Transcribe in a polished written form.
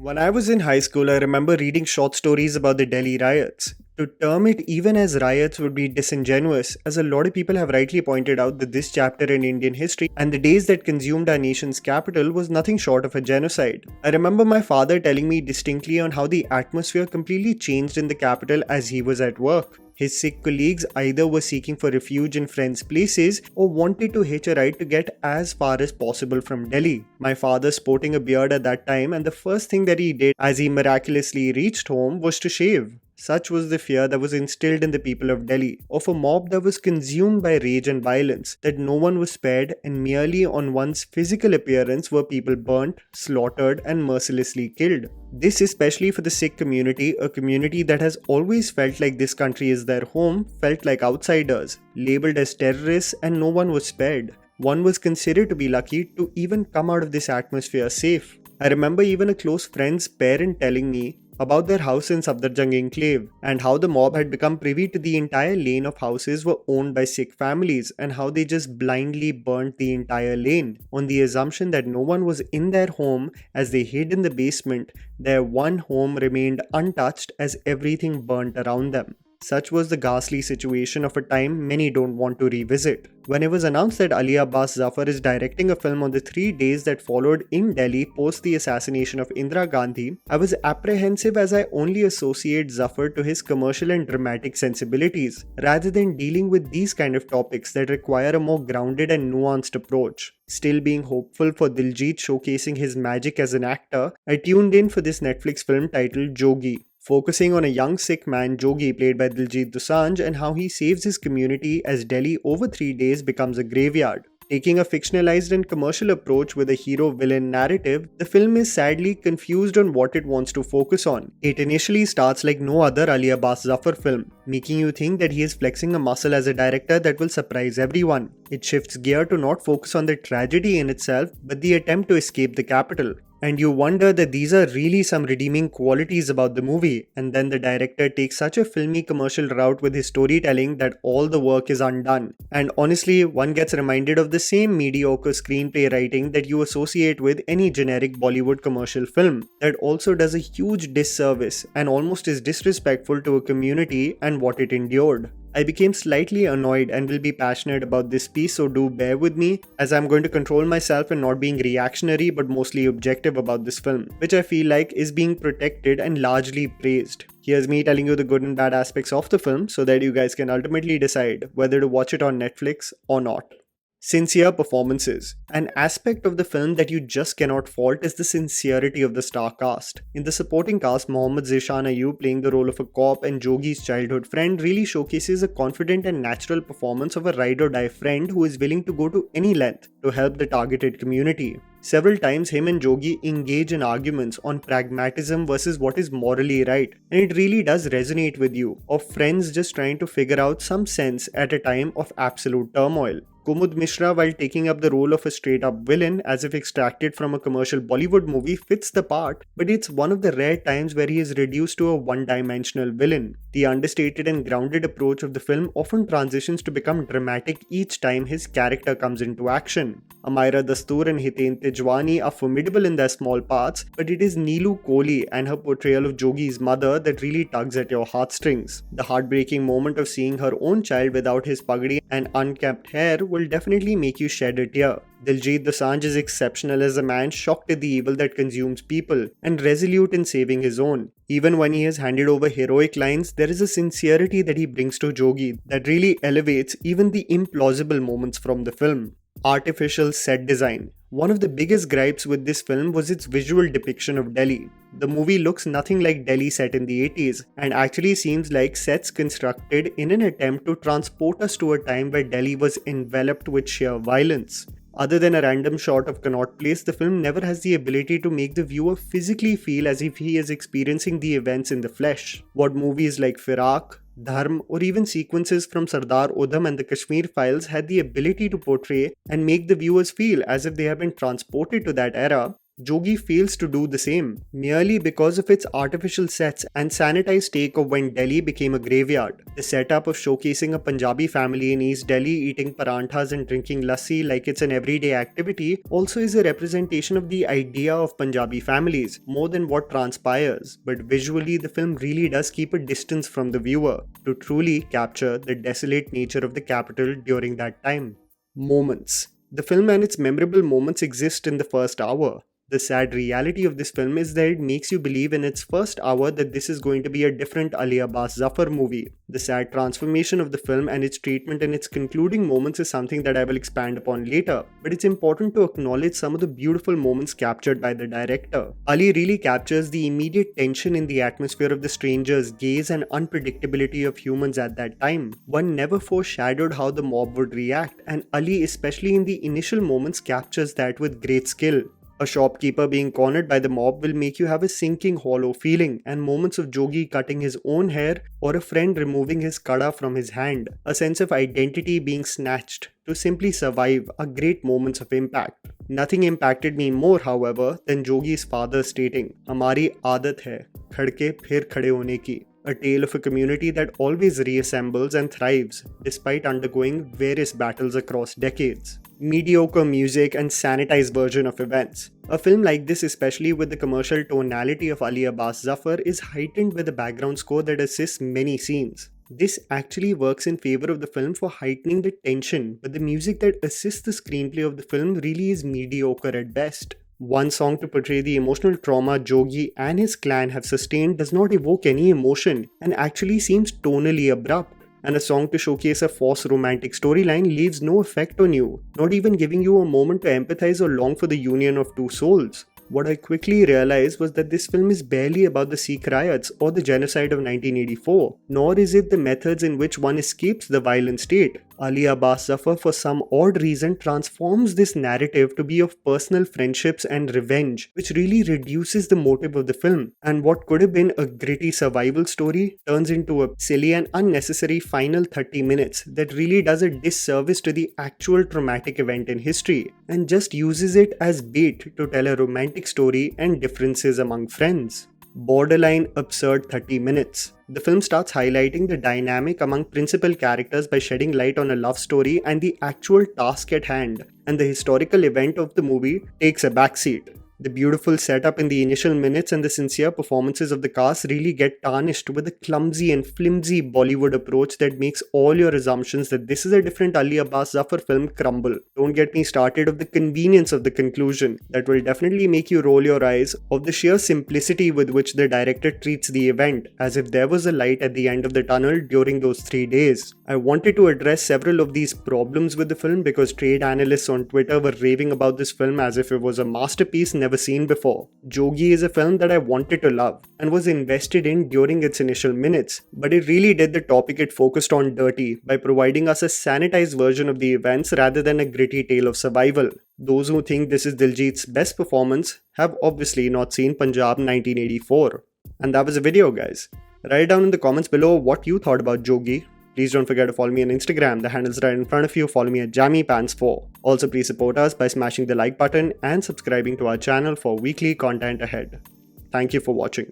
When I was in high school, I remember reading short stories about the Delhi riots. To term it even as riots would be disingenuous, as a lot of people have rightly pointed out that this chapter in Indian history and the days that consumed our nation's capital was nothing short of a genocide. I remember my father telling me distinctly on how the atmosphere completely changed in the capital as he was at work. His Sikh colleagues either were seeking for refuge in friends' places or wanted to hitch a ride to get as far as possible from Delhi. My father sporting a beard at that time, and the first thing that he did as he miraculously reached home was to shave. Such was the fear that was instilled in the people of Delhi, of a mob that was consumed by rage and violence, that no one was spared, and merely on one's physical appearance were people burnt, slaughtered, and mercilessly killed. This, especially for the Sikh community, a community that has always felt like this country is their home, felt like outsiders, labelled as terrorists, and no one was spared. One was considered to be lucky to even come out of this atmosphere safe. I remember even a close friend's parent telling me about their house in Safdarjung enclave and how the mob had become privy to the entire lane of houses were owned by Sikh families and how they just blindly burnt the entire lane on the assumption that no one was in their home as they hid in the basement. Their one home remained untouched as everything burnt around them. Such was the ghastly situation of a time many don't want to revisit. When it was announced that Ali Abbas Zafar is directing a film on the 3 days that followed in Delhi post the assassination of Indira Gandhi, I was apprehensive as I only associate Zafar to his commercial and dramatic sensibilities, rather than dealing with these kind of topics that require a more grounded and nuanced approach. Still being hopeful for Diljit showcasing his magic as an actor, I tuned in for this Netflix film titled Jogi, focusing on a young Sikh man Jogi played by Diljit Dosanjh and how he saves his community as Delhi over 3 days becomes a graveyard. Taking a fictionalized and commercial approach with a hero-villain narrative, the film is sadly confused on what it wants to focus on. It initially starts like no other Ali Abbas Zafar film, making you think that he is flexing a muscle as a director that will surprise everyone. It shifts gear to not focus on the tragedy in itself, but the attempt to escape the capital. And you wonder that these are really some redeeming qualities about the movie, and then the director takes such a filmy commercial route with his storytelling that all the work is undone. And honestly, one gets reminded of the same mediocre screenplay writing that you associate with any generic Bollywood commercial film, that also does a huge disservice and almost is disrespectful to a community and what it endured. I became slightly annoyed and will be passionate about this piece, so do bear with me as I'm going to control myself and not being reactionary but mostly objective about this film, which I feel like is being protected and largely praised. Here's me telling you the good and bad aspects of the film so that you guys can ultimately decide whether to watch it on Netflix or not. Sincere performances. An aspect of the film that you just cannot fault is the sincerity of the star cast. In the supporting cast, Mohammad Zishan Ayub playing the role of a cop and Jogi's childhood friend really showcases a confident and natural performance of a ride-or-die friend who is willing to go to any length to help the targeted community. Several times him and Jogi engage in arguments on pragmatism versus what is morally right, and it really does resonate with you, of friends just trying to figure out some sense at a time of absolute turmoil. Kumud Mishra, while taking up the role of a straight-up villain as if extracted from a commercial Bollywood movie, fits the part, but it's one of the rare times where he is reduced to a one-dimensional villain. The understated and grounded approach of the film often transitions to become dramatic each time his character comes into action. Amira Dastoor and Hiten Tejwani are formidable in their small parts, but it is Neelu Kohli and her portrayal of Jogi's mother that really tugs at your heartstrings. The heartbreaking moment of seeing her own child without his pagdi and unkempt hair will definitely make you shed a tear. Diljit Dosanjh is exceptional as a man shocked at the evil that consumes people and resolute in saving his own. Even when he has handed over heroic lines, there is a sincerity that he brings to Jogi that really elevates even the implausible moments from the film. Artificial set design. One of the biggest gripes with this film was its visual depiction of Delhi. The movie looks nothing like Delhi set in the 80s and actually seems like sets constructed in an attempt to transport us to a time where Delhi was enveloped with sheer violence. Other than a random shot of Connaught Place, the film never has the ability to make the viewer physically feel as if he is experiencing the events in the flesh. What movies like Firak, Dharm, or even sequences from Sardar Udham and the Kashmir Files had the ability to portray and make the viewers feel as if they have been transported to that era, Jogi fails to do the same, merely because of its artificial sets and sanitized take of when Delhi became a graveyard. The setup of showcasing a Punjabi family in East Delhi eating paranthas and drinking lassi like it's an everyday activity also is a representation of the idea of Punjabi families, more than what transpires, but visually the film really does keep a distance from the viewer to truly capture the desolate nature of the capital during that time. Moments. The film and its memorable moments exist in the first hour. The sad reality of this film is that it makes you believe in its first hour that this is going to be a different Ali Abbas Zafar movie. The sad transformation of the film and its treatment in its concluding moments is something that I will expand upon later, but it's important to acknowledge some of the beautiful moments captured by the director. Ali really captures the immediate tension in the atmosphere of the stranger's gaze and unpredictability of humans at that time. One never foreshadowed how the mob would react, and Ali, especially in the initial moments, captures that with great skill. A shopkeeper being cornered by the mob will make you have a sinking hollow feeling, and moments of Jogi cutting his own hair or a friend removing his kada from his hand, a sense of identity being snatched to simply survive, are great moments of impact. Nothing impacted me more, however, than Jogi's father stating, "Hamari aadat hai, khadke phir khade hone ki." A tale of a community that always reassembles and thrives despite undergoing various battles across decades. Mediocre music and sanitized version of events. A film like this, especially with the commercial tonality of Ali Abbas Zafar, is heightened with a background score that assists many scenes. This actually works in favor of the film for heightening the tension, but the music that assists the screenplay of the film really is mediocre at best. One song to portray the emotional trauma Jogi and his clan have sustained does not evoke any emotion and actually seems tonally abrupt. And a song to showcase a false romantic storyline leaves no effect on you, not even giving you a moment to empathize or long for the union of two souls. What I quickly realized was that this film is barely about the Sikh riots or the genocide of 1984, nor is it the methods in which one escapes the violent state. Ali Abbas Zafar, for some odd reason, transforms this narrative to be of personal friendships and revenge, which really reduces the motive of the film, and what could have been a gritty survival story turns into a silly and unnecessary final 30 minutes that really does a disservice to the actual traumatic event in history, and just uses it as bait to tell a romantic story and differences among friends. Borderline absurd 30 minutes. The film starts highlighting the dynamic among principal characters by shedding light on a love story and the actual task at hand, and the historical event of the movie takes a backseat. The beautiful setup in the initial minutes and the sincere performances of the cast really get tarnished with a clumsy and flimsy Bollywood approach that makes all your assumptions that this is a different Ali Abbas Zafar film crumble. Don't get me started of the convenience of the conclusion that will definitely make you roll your eyes, of the sheer simplicity with which the director treats the event, as if there was a light at the end of the tunnel during those 3 days. I wanted to address several of these problems with the film because trade analysts on Twitter were raving about this film as if it was a masterpiece never seen before. Jogi is a film that I wanted to love and was invested in during its initial minutes, but it really did the topic it focused on dirty by providing us a sanitized version of the events rather than a gritty tale of survival. Those who think this is Diljit's best performance have obviously not seen Punjab 1984. And that was the video, guys. Write down in the comments below what you thought about Jogi. Please don't forget to follow me on Instagram, the handle's right in front of you. Follow me at JammyPants4. Also, please support us by smashing the like button and subscribing to our channel for weekly content ahead. Thank you for watching.